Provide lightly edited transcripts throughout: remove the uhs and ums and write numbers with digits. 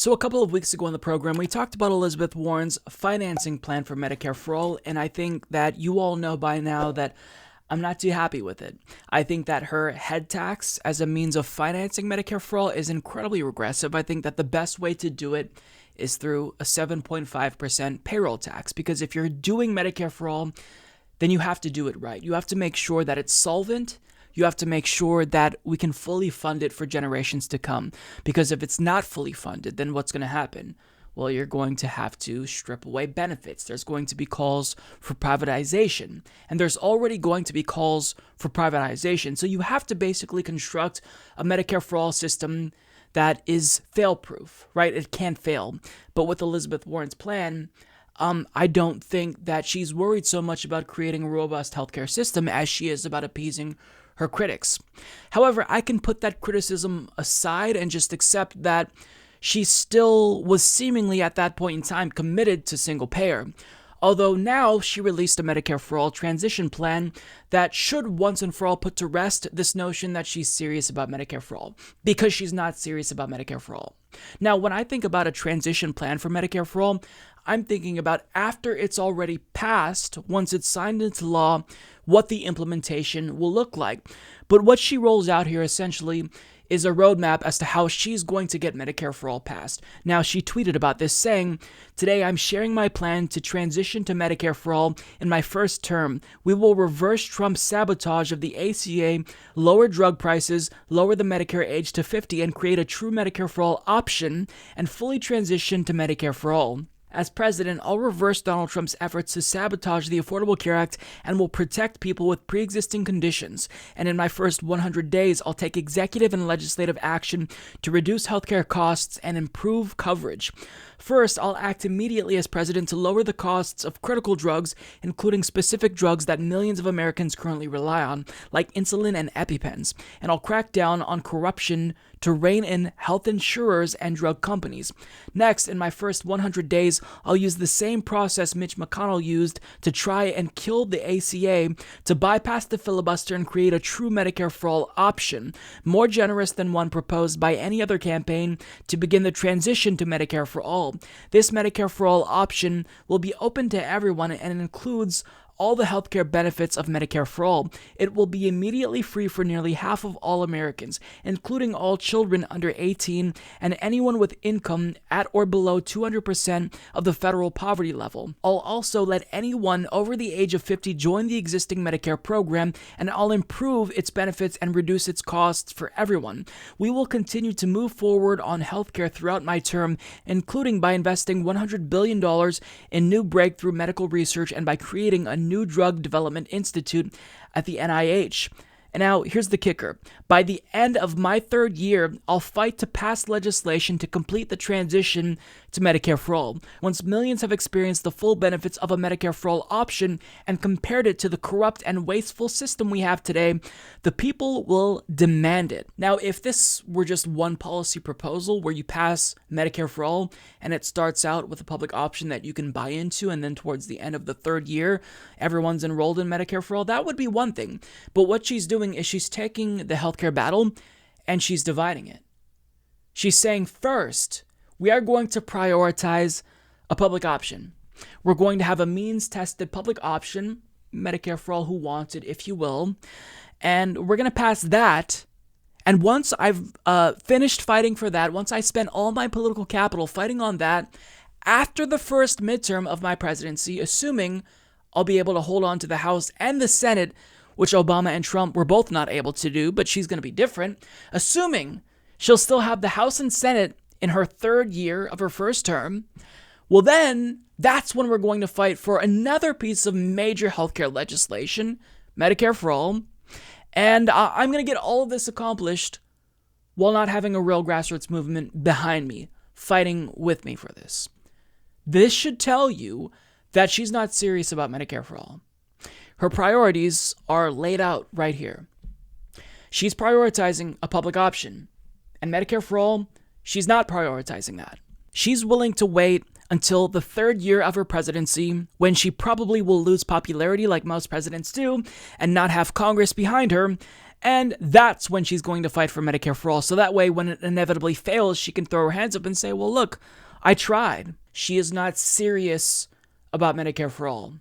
So a couple of weeks ago on the program, we talked about Elizabeth Warren's financing plan for Medicare for All, and I think that you all know by now that I'm not too happy with it. I think that her head tax as a means of financing Medicare for All is incredibly regressive. I think that the best way to do it is through a 7.5% payroll tax, because if you're doing Medicare for All, then you have to do it right. You have to make sure that it's solvent. You have to make sure that we can fully fund it for generations to come. Because if it's not fully funded, then what's going to happen? Well, you're going to have to strip away benefits. There's going to be calls for privatization. And there's already going to be calls for privatization. So you have to basically construct a Medicare for All system that is fail-proof, right? It can't fail. But with Elizabeth Warren's plan, I don't think that she's worried so much about creating a robust healthcare system as she is about appeasing her critics. However, I can put that criticism aside and just accept that she still was seemingly at that point in time committed to single payer. Although now she released a Medicare for All transition plan that should once and for all put to rest this notion that she's serious about Medicare for All, because she's not serious about Medicare for All. Now, when I think about a transition plan for Medicare for All, I'm thinking about after it's already passed, once it's signed into law, what the implementation will look like. But what she rolls out here essentially is a roadmap as to how she's going to get Medicare for All passed. Now, she tweeted about this saying, "Today I'm sharing my plan to transition to Medicare for All in my first term. We will reverse Trump's sabotage of the ACA, lower drug prices, lower the Medicare age to 50, and create a true Medicare for All option and fully transition to Medicare for All. As president, I'll reverse Donald Trump's efforts to sabotage the Affordable Care Act and will protect people with pre-existing conditions. And in my first 100 days, I'll take executive and legislative action to reduce healthcare costs and improve coverage. First, I'll act immediately as president to lower the costs of critical drugs, including specific drugs that millions of Americans currently rely on, like insulin and EpiPens. And I'll crack down on corruption to rein in health insurers and drug companies. Next, in my first 100 days, I'll use the same process Mitch McConnell used to try and kill the ACA to bypass the filibuster and create a true Medicare for All option, more generous than one proposed by any other campaign, to begin the transition to Medicare for All. This Medicare for All option will be open to everyone and includes all the healthcare benefits of Medicare for All. It will be immediately free for nearly half of all Americans, including all children under 18 and anyone with income at or below 200% of the federal poverty level. I'll also let anyone over the age of 50 join the existing Medicare program, and I'll improve its benefits and reduce its costs for everyone. We will continue to move forward on healthcare throughout my term, including by investing $100 billion in new breakthrough medical research and by creating a new drug development institute at the NIH. And now, here's the kicker. By the end of my third year, I'll fight to pass legislation to complete the transition to Medicare for All. Once millions have experienced the full benefits of a Medicare for All option and compared it to the corrupt and wasteful system we have today, the people will demand it." Now, if this were just one policy proposal where you pass Medicare for All and it starts out with a public option that you can buy into, and then towards the end of the third year, everyone's enrolled in Medicare for All, that would be one thing. But what she's doing is she's taking the healthcare battle and she's dividing it. She's saying, first, we are going to prioritize a public option. We're going to have a means-tested public option, Medicare for All who wants it, if you will, and we're going to pass that. And once I've finished fighting for that, once I spend all my political capital fighting on that, after the first midterm of my presidency, assuming I'll be able to hold on to the House and the Senate, which Obama and Trump were both not able to do, but she's going to be different, assuming she'll still have the House and Senate in her third year of her first term, well then, that's when we're going to fight for another piece of major healthcare legislation, Medicare for All, and I'm going to get all of this accomplished while not having a real grassroots movement behind me, fighting with me for this. This should tell you that she's not serious about Medicare for All. Her priorities are laid out right here. She's prioritizing a public option, and Medicare for All, she's not prioritizing that. She's willing to wait until the third year of her presidency, when she probably will lose popularity like most presidents do, and not have Congress behind her, And that's when she's going to fight for Medicare for all. So that way, when it inevitably fails, she can throw her hands up and say, well, look, I tried. She is not serious about Medicare for all.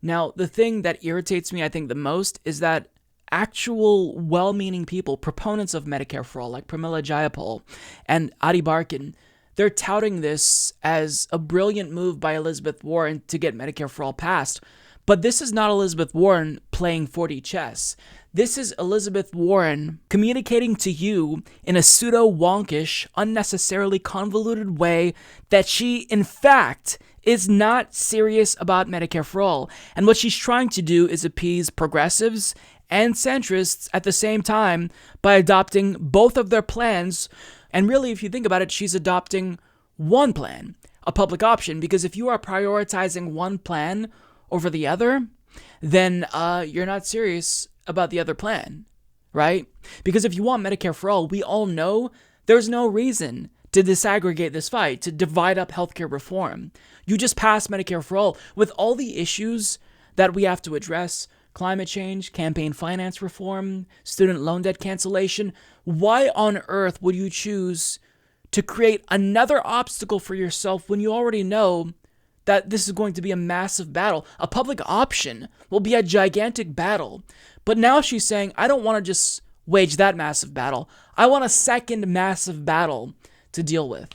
Now, the thing that irritates me, I think, the most is that actual well-meaning people, proponents of Medicare for all, like Pramila Jayapal and Adi Barkan, they're touting this as a brilliant move by Elizabeth Warren to get Medicare for all passed. But this is not Elizabeth Warren playing 4D chess. This is Elizabeth Warren communicating to you in a pseudo-wonkish, unnecessarily convoluted way that she, in fact, is not serious about Medicare for all. And what she's trying to do is appease progressives and centrists at the same time by adopting both of their plans. And really, if you think about it, she's adopting one plan, a public option, because if you are prioritizing one plan over the other, then you're not serious about the other plan, right? Because if you want Medicare for all, we all know there's no reason to disaggregate this fight, to divide up healthcare reform. You just pass Medicare for all with all the issues that we have to address: climate change, campaign finance reform, student loan debt cancellation. Why on earth would you choose to create another obstacle for yourself when you already know that this is going to be a massive battle? A public option will be a gigantic battle. But now she's saying, I don't want to just wage that massive battle. I want a second massive battle to deal with.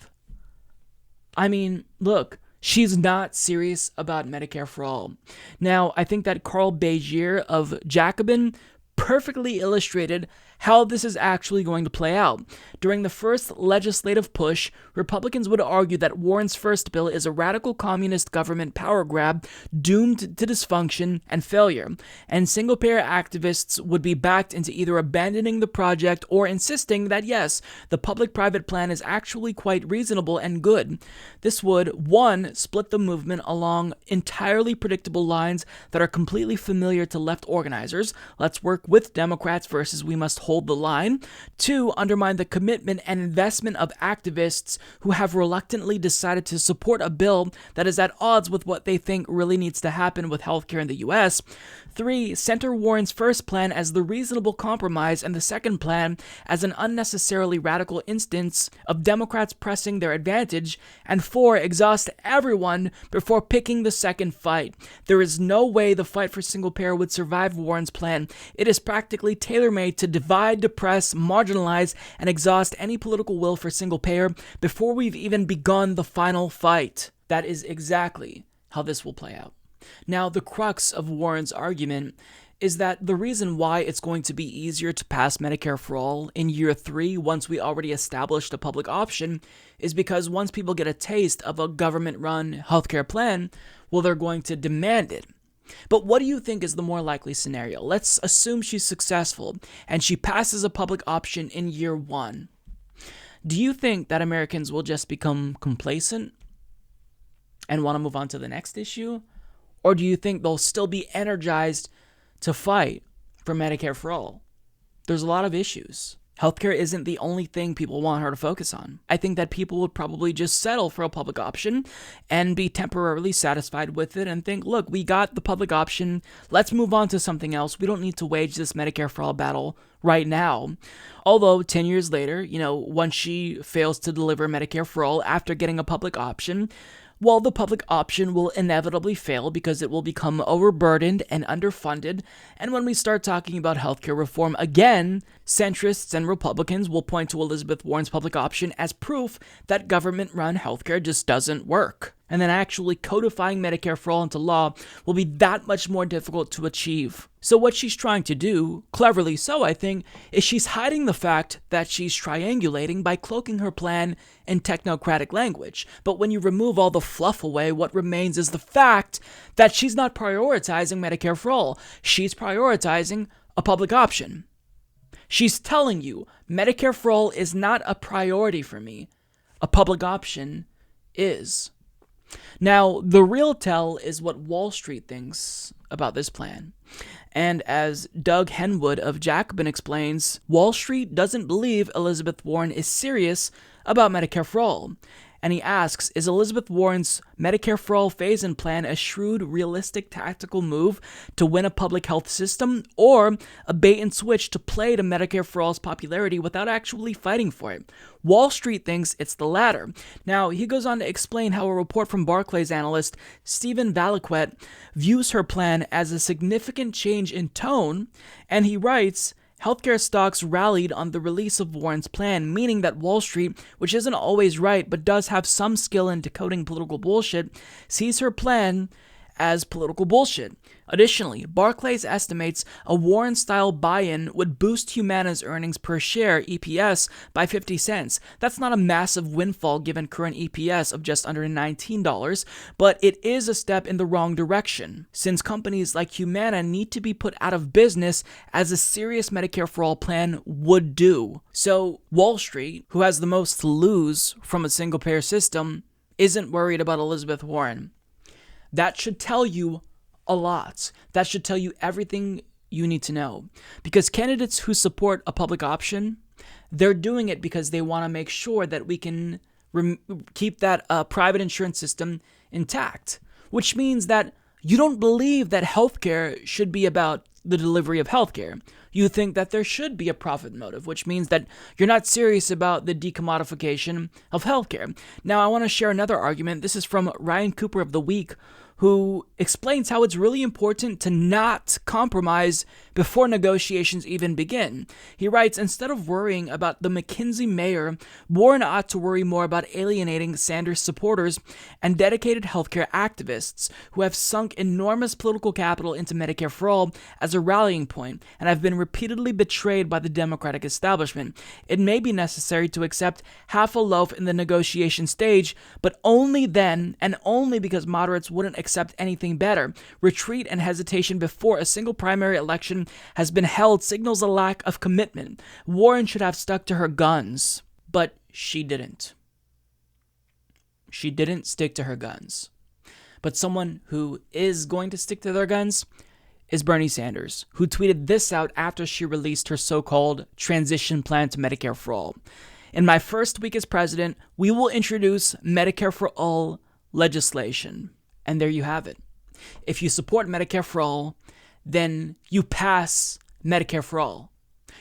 I mean, look, she's not serious about Medicare for all. Now, I think that Carl Begier of Jacobin perfectly illustrated how this is actually going to play out. During the first legislative push, Republicans would argue that Warren's first bill is a radical communist government power grab doomed to dysfunction and failure, and single-payer activists would be backed into either abandoning the project or insisting that yes, the public-private plan is actually quite reasonable and good. This would, one, split the movement along entirely predictable lines that are completely familiar to left organizers. Let's work with Democrats versus we must hold the line. Two, undermine the commitment and investment of activists who have reluctantly decided to support a bill that is at odds with what they think really needs to happen with healthcare in the U.S. Three, center Warren's first plan as the reasonable compromise and the second plan as an unnecessarily radical instance of Democrats pressing their advantage. And four, exhaust everyone before picking the second fight. There is no way the fight for single payer would survive Warren's plan. It is practically tailor-made to divide, depress, marginalize, and exhaust any political will for single payer before we've even begun the final fight. That is exactly how this will play out. Now, the crux of Warren's argument is that the reason why it's going to be easier to pass Medicare for all in year 3 once we already established a public option is because once people get a taste of a government-run healthcare plan, well, they're going to demand it. But what do you think is the more likely scenario? Let's assume she's successful and she passes a public option in year 1. Do you think that Americans will just become complacent and want to move on to the next issue? Or do you think they'll still be energized to fight for Medicare for all? There's a lot of issues. Healthcare isn't the only thing people want her to focus on. I think that people would probably just settle for a public option and be temporarily satisfied with it and think, look, we got the public option. Let's move on to something else. We don't need to wage this Medicare for all battle right now. Although 10 years later, once she fails to deliver Medicare for all after getting a public option, well, the public option will inevitably fail because it will become overburdened and underfunded. And when we start talking about healthcare reform again, centrists and Republicans will point to Elizabeth Warren's public option as proof that government-run healthcare just doesn't work. And then actually codifying Medicare for all into law will be that much more difficult to achieve. So what she's trying to do, cleverly so I think, is she's hiding the fact that she's triangulating by cloaking her plan in technocratic language. But when you remove all the fluff away, what remains is the fact that she's not prioritizing Medicare for all. She's prioritizing a public option. She's telling you, Medicare for all is not a priority for me. A public option is. Now, the real tell is what Wall Street thinks about this plan. And as Doug Henwood of Jacobin explains, Wall Street doesn't believe Elizabeth Warren is serious about Medicare for all. And he asks, is Elizabeth Warren's Medicare for All phase-in plan a shrewd, realistic, tactical move to win a public health system, or a bait and switch to play to Medicare for All's popularity without actually fighting for it? Wall Street thinks it's the latter. Now, he goes on to explain how a report from Barclays analyst Stephen Valiquette views her plan as a significant change in tone, and he writes, healthcare stocks rallied on the release of Warren's plan, meaning that Wall Street, which isn't always right but does have some skill in decoding political bullshit, sees her plan as political bullshit. Additionally, Barclays estimates a Warren-style buy-in would boost Humana's earnings per share, EPS, by 50 cents. That's not a massive windfall given current EPS of just under $19, but it is a step in the wrong direction, since companies like Humana need to be put out of business as a serious Medicare for All plan would do. So Wall Street, who has the most to lose from a single-payer system, isn't worried about Elizabeth Warren. That should tell you a lot. That should tell you everything you need to know. Because candidates who support a public option, they're doing it because they want to make sure that we can keep that private insurance system intact. Which means that you don't believe that healthcare should be about the delivery of healthcare. You think that there should be a profit motive, which means that you're not serious about the decommodification of healthcare. Now, I want to share another argument. This is from Ryan Cooper of The Week, who explains how it's really important to not compromise before negotiations even begin. He writes, instead of worrying about the McKinsey mayor, Warren ought to worry more about alienating Sanders supporters and dedicated healthcare activists who have sunk enormous political capital into Medicare for All as a rallying point and have been repeatedly betrayed by the Democratic establishment. It may be necessary to accept half a loaf in the negotiation stage, but only then, and only because moderates wouldn't accept anything better. Retreat and hesitation before a single primary election has been held signals a lack of commitment. Warren should have stuck to her guns, but she didn't. She didn't stick to her guns. But someone who is going to stick to their guns is Bernie Sanders, who tweeted this out after she released her so-called transition plan to Medicare for All. In my first week as president, we will introduce Medicare for All legislation. And there you have it. If you support Medicare for All, then you pass Medicare for All.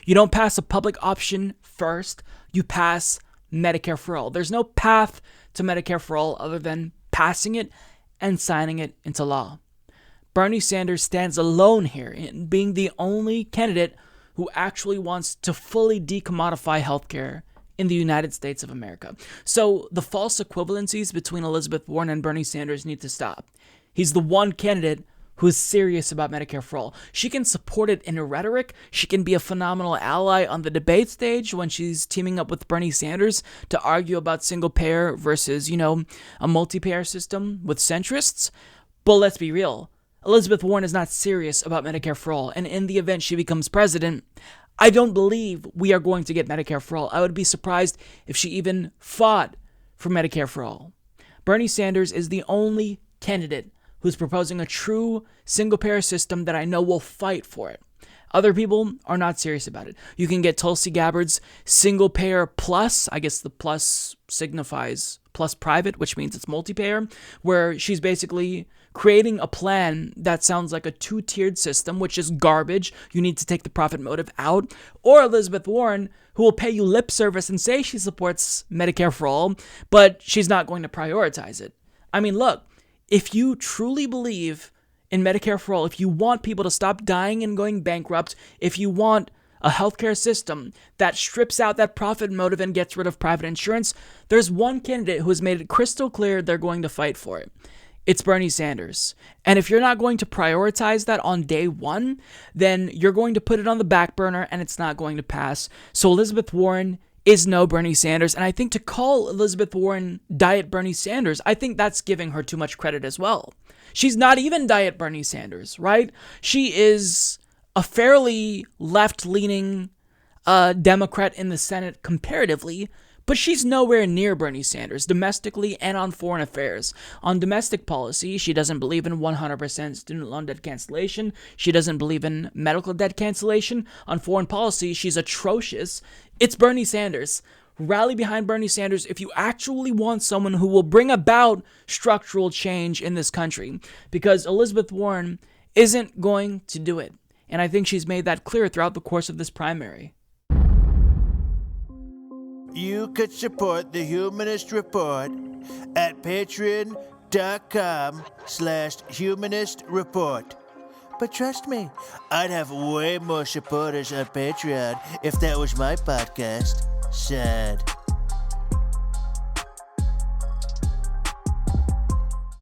You don't pass a public option first, you pass Medicare for All. There's no path to Medicare for All other than passing it and signing it into law. Bernie Sanders stands alone here in being the only candidate who actually wants to fully decommodify healthcare in the United States of America. So the false equivalencies between Elizabeth Warren and Bernie Sanders need to stop. He's the one candidate who is serious about Medicare for All. She can support it in her rhetoric. She can be a phenomenal ally on the debate stage when she's teaming up with Bernie Sanders to argue about single payer versus, a multi-payer system with centrists. But let's be real. Elizabeth Warren is not serious about Medicare for All. And in the event she becomes president, I don't believe we are going to get Medicare for All. I would be surprised if she even fought for Medicare for All. Bernie Sanders is the only candidate who's proposing a true single-payer system that I know will fight for it. Other people are not serious about it. You can get Tulsi Gabbard's single-payer plus, I guess the plus signifies plus private, which means it's multi-payer, where she's basically creating a plan that sounds like a two-tiered system, which is garbage. You need to take the profit motive out. Or Elizabeth Warren, who will pay you lip service and say she supports Medicare for All, but she's not going to prioritize it. I mean, look, if you truly believe in Medicare for All, if you want people to stop dying and going bankrupt, if you want a healthcare system that strips out that profit motive and gets rid of private insurance, there's one candidate who has made it crystal clear they're going to fight for it. It's Bernie Sanders. And if you're not going to prioritize that on day one, then you're going to put it on the back burner and it's not going to pass. So Elizabeth Warren is no Bernie Sanders. And I think to call Elizabeth Warren Diet Bernie Sanders, I think that's giving her too much credit as well. She's not even Diet Bernie Sanders, right? She is a fairly left-leaning Democrat in the Senate comparatively, but she's nowhere near Bernie Sanders, domestically and on foreign affairs. On domestic policy, she doesn't believe in 100% student loan debt cancellation. She doesn't believe in medical debt cancellation. On foreign policy, she's atrocious. It's Bernie Sanders. Rally behind Bernie Sanders if you actually want someone who will bring about structural change in this country, because Elizabeth Warren isn't going to do it. And I think she's made that clear throughout the course of this primary. You could support the Humanist Report at patreon.com/Humanist Report. But trust me, I'd have way more supporters on Patreon if that was my podcast. Sad.